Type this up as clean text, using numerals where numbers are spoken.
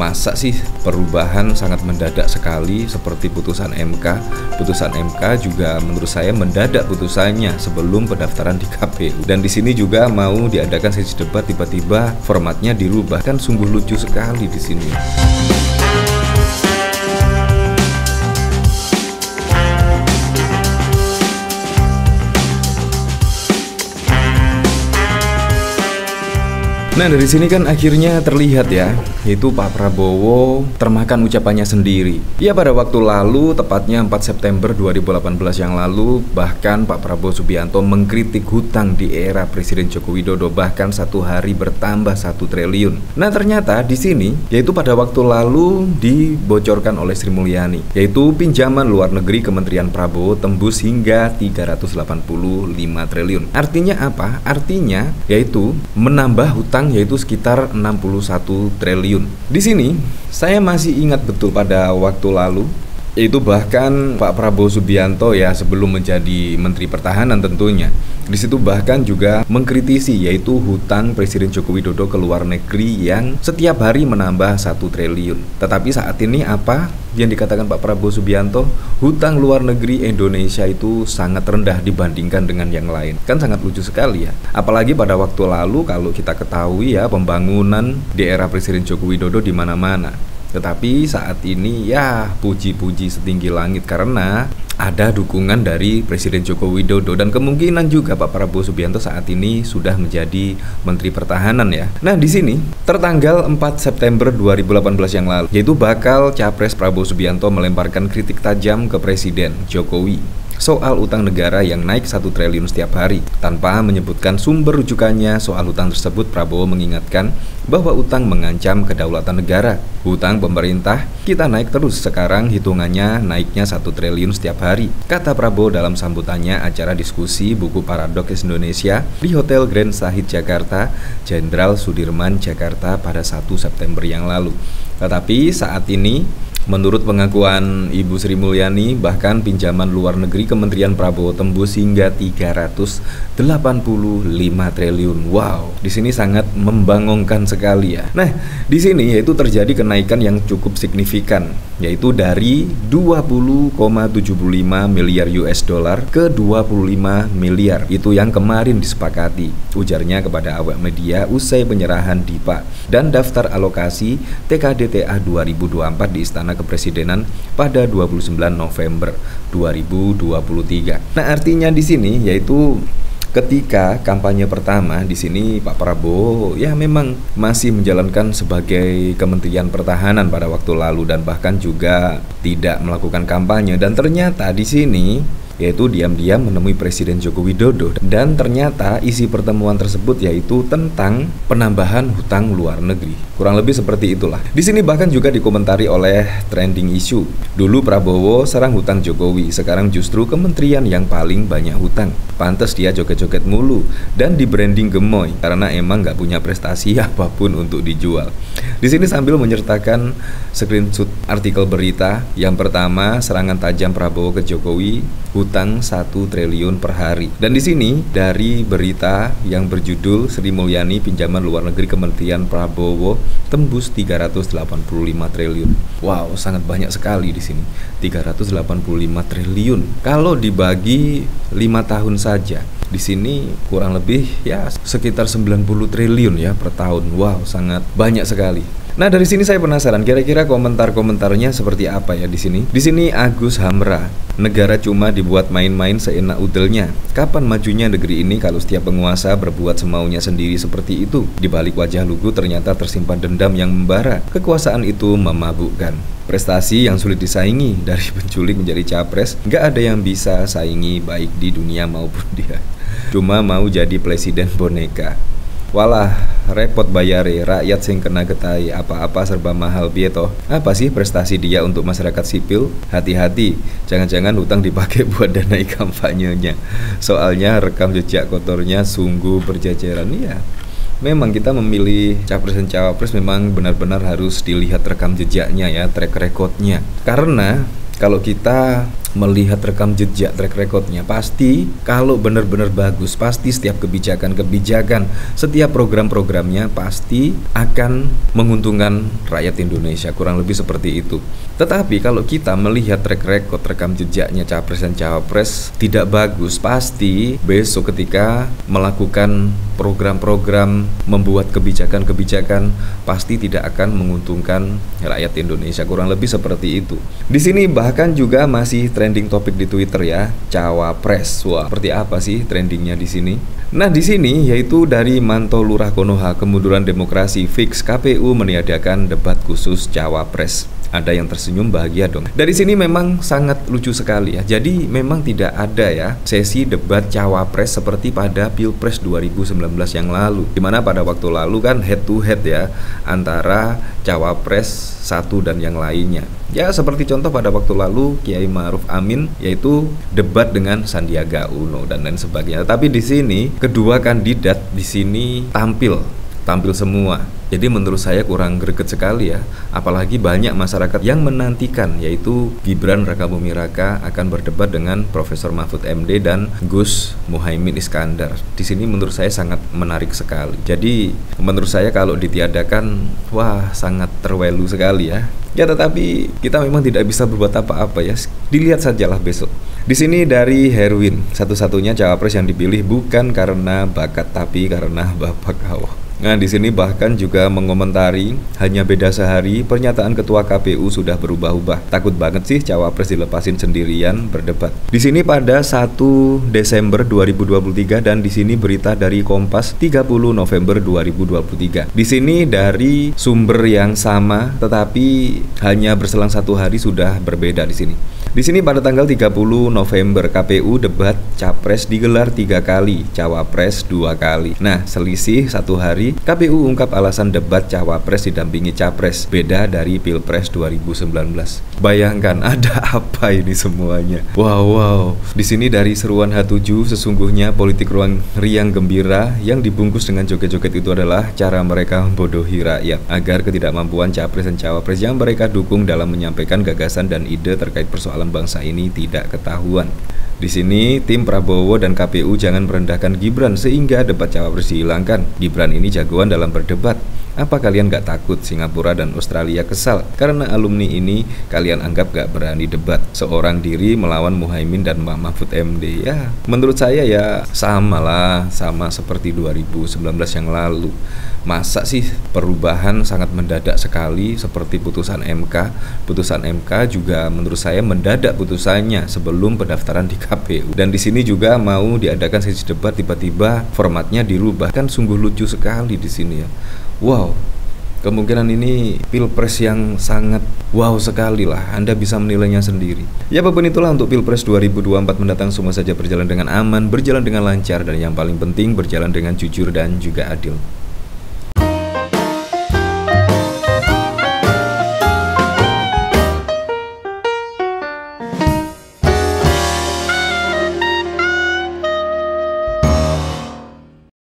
Masa sih perubahan sangat mendadak sekali seperti putusan MK? Putusan MK juga menurut saya mendadak putusannya sebelum pendaftaran di KPU. Dan di sini juga mau diadakan sesi debat, tiba-tiba formatnya dirubah. Kan sungguh lucu sekali di sini. Nah, dari sini kan akhirnya terlihat ya, yaitu Pak Prabowo termakan ucapannya sendiri. Ya, pada waktu lalu, tepatnya 4 September 2018 yang lalu, bahkan Pak Prabowo Subianto mengkritik hutang di era Presiden Joko Widodo, bahkan satu hari bertambah 1 triliun. Nah, ternyata di sini, yaitu pada waktu lalu dibocorkan oleh Sri Mulyani, yaitu pinjaman luar negeri Kementerian Prabowo tembus hingga 385 triliun. Artinya apa? Artinya yaitu menambah hutang yaitu sekitar 61 triliun. Di sini saya masih ingat betul pada waktu lalu, yaitu bahkan Pak Prabowo Subianto ya sebelum menjadi Menteri Pertahanan tentunya. Di situ bahkan juga mengkritisi yaitu hutang Presiden Joko Widodo ke luar negeri yang setiap hari menambah 1 triliun. Tetapi saat ini apa yang dikatakan Pak Prabowo Subianto? Hutang luar negeri Indonesia itu sangat rendah dibandingkan dengan yang lain. Kan sangat lucu sekali ya. Apalagi pada waktu lalu kalau kita ketahui ya, pembangunan di era Presiden Joko Widodo di mana-mana. Tetapi saat ini ya puji-puji setinggi langit karena ada dukungan dari Presiden Joko Widodo dan kemungkinan juga Pak Prabowo Subianto saat ini sudah menjadi Menteri Pertahanan ya. Nah, di sini tertanggal 4 September 2018 yang lalu, yaitu bakal Capres Prabowo Subianto melemparkan kritik tajam ke Presiden Jokowi soal utang negara yang naik 1 triliun setiap hari. Tanpa menyebutkan sumber rujukannya soal utang tersebut, Prabowo mengingatkan bahwa utang mengancam kedaulatan negara. Hutang pemerintah kita naik terus, sekarang hitungannya naiknya 1 triliun setiap hari, kata Prabowo dalam sambutannya acara diskusi buku Paradoks Indonesia di Hotel Grand Sahid Jakarta, Jenderal Sudirman, Jakarta pada 1 September yang lalu. Tetapi saat ini, menurut pengakuan Ibu Sri Mulyani, bahkan pinjaman luar negeri Kementerian Prabowo tembus hingga 385 triliun. Wow, di sini sangat membangongkan sekali ya. Nah, di sini yaitu terjadi kenaikan yang cukup signifikan, yaitu dari 20,75 miliar US dollar ke 25 miliar. Itu yang kemarin disepakati, ujarnya kepada awak media usai penyerahan DIPA dan daftar alokasi TKDTA 2024 di Istana Kepresidenan pada 29 November 2023. Nah, artinya di sini yaitu ketika kampanye pertama di sini Pak Prabowo ya memang masih menjalankan sebagai Kementerian Pertahanan pada waktu lalu dan bahkan juga tidak melakukan kampanye, dan ternyata di sini yaitu diam-diam menemui Presiden Joko Widodo, dan ternyata isi pertemuan tersebut yaitu tentang penambahan hutang luar negeri. Kurang lebih seperti itulah. Di sini bahkan juga dikomentari oleh trending issue. Dulu Prabowo serang hutang Jokowi, sekarang justru kementerian yang paling banyak hutang. Pantes dia joget-joget mulu dan di branding gemoy karena emang nggak punya prestasi apapun untuk dijual. Di sini sambil menyertakan screenshot artikel berita. Yang pertama, serangan tajam Prabowo ke Jokowi, hutang 1 triliun per hari. Dan di sini dari berita yang berjudul Sri Mulyani pinjaman luar negeri Kementerian Prabowo tembus 385 triliun. Wow, sangat banyak sekali di sini. 385 triliun. Kalau dibagi 5 tahun saja, di sini kurang lebih ya sekitar 90 triliun ya per tahun. Wow, sangat banyak sekali. Nah, dari sini saya penasaran kira-kira komentar-komentarnya seperti apa ya di sini. Di sini Agus Hamra, negara cuma dibuat main-main seenak udelnya. Kapan majunya negeri ini kalau setiap penguasa berbuat semaunya sendiri seperti itu? Di balik wajah lugu ternyata tersimpan dendam yang membara. Kekuasaan itu memabukkan. Prestasi yang sulit disaingi, dari penculik menjadi capres, nggak ada yang bisa saingi baik di dunia maupun dia. Cuma mau jadi presiden boneka. Walah, repot bayare, rakyat sing kena getai, apa-apa serba mahal piye toh. Apa sih prestasi dia untuk masyarakat sipil? Hati-hati, jangan-jangan hutang dipakai buat danai kampanyenya. Soalnya rekam jejak kotornya sungguh berjajaran. Iya, memang kita memilih capres dan cawapres memang benar-benar harus dilihat rekam jejaknya ya, track recordnya. Karena kalau kita melihat rekam jejak track recordnya, pasti kalau benar-benar bagus, pasti setiap kebijakan, setiap program-programnya pasti akan menguntungkan rakyat Indonesia, kurang lebih seperti itu. Tetapi kalau kita melihat track record rekam jejaknya capres dan cawapres tidak bagus, pasti besok ketika melakukan program-program, membuat kebijakan-kebijakan, pasti tidak akan menguntungkan rakyat Indonesia, kurang lebih seperti itu. Di sini bahkan juga masih trending topik di Twitter ya, cawapres. Wah, seperti apa sih trendingnya di sini? Nah, di sini yaitu dari Manto Lurah Konoha, kemunduran demokrasi fix, KPU meniadakan debat khusus cawapres. Ada yang tersenyum bahagia dong. Dari sini memang sangat lucu sekali ya. Jadi memang tidak ada ya sesi debat cawapres seperti pada Pilpres 2019 yang lalu, dimana pada waktu lalu kan head to head ya antara cawapres satu dan yang lainnya. Ya seperti contoh pada waktu lalu Kiai Ma'ruf Amin yaitu debat dengan Sandiaga Uno dan lain sebagainya. Tapi di sini kedua kandidat di sini tampil semua. Jadi menurut saya kurang greget sekali ya. Apalagi banyak masyarakat yang menantikan yaitu Gibran Rakabuming Raka akan berdebat dengan Profesor Mahfud MD dan Gus Muhaimin Iskandar. Di sini menurut saya sangat menarik sekali. Jadi menurut saya kalau ditiadakan, wah sangat terwelu sekali ya. Ya tetapi kita memang tidak bisa berbuat apa-apa ya. Dilihat sajalah besok. Di sini dari Herwin, satu-satunya cawapres yang dipilih bukan karena bakat tapi karena bapak kau. Nah, di sini bahkan juga mengomentari hanya beda sehari pernyataan ketua KPU sudah berubah-ubah. Takut banget sih cawapres dilepasin sendirian berdebat. Di sini pada 1 Desember 2023 dan di sini berita dari Kompas 30 November 2023. Di sini dari sumber yang sama tetapi hanya berselang 1 hari sudah berbeda di sini. Di sini pada tanggal 30 November KPU debat capres digelar 3 kali, cawapres 2 kali. Nah, selisih 1 hari KPU ungkap alasan debat cawapres didampingi capres, beda dari Pilpres 2019. Bayangkan ada apa ini semuanya? Wow. Di sini dari seruan H7 sesungguhnya politik ruang riang gembira yang dibungkus dengan joget-joget itu adalah cara mereka membodohi rakyat agar ketidakmampuan capres dan cawapres yang mereka dukung dalam menyampaikan gagasan dan ide terkait persoalan bangsa ini tidak ketahuan. Di sini tim Prabowo dan KPU jangan merendahkan Gibran sehingga debat cawapres dihilangkan. Gibran ini jagoan dalam berdebat. Apa kalian gak takut Singapura dan Australia kesal karena alumni ini kalian anggap gak berani debat seorang diri melawan Muhaimin dan Mahfud MD? Ya menurut saya ya sama seperti 2019 yang lalu. Masa sih perubahan sangat mendadak sekali seperti putusan MK. Putusan MK juga menurut saya mendadak putusannya sebelum pendaftaran di KPU. Dan di sini juga mau diadakan sesi debat tiba-tiba formatnya dirubah, kan sungguh lucu sekali di sini ya. Wow, kemungkinan ini Pilpres yang sangat wow sekali lah. Anda bisa menilainya sendiri. Ya apapun itulah untuk Pilpres 2024 mendatang semua saja berjalan dengan aman, berjalan dengan lancar, dan yang paling penting berjalan dengan jujur dan juga adil.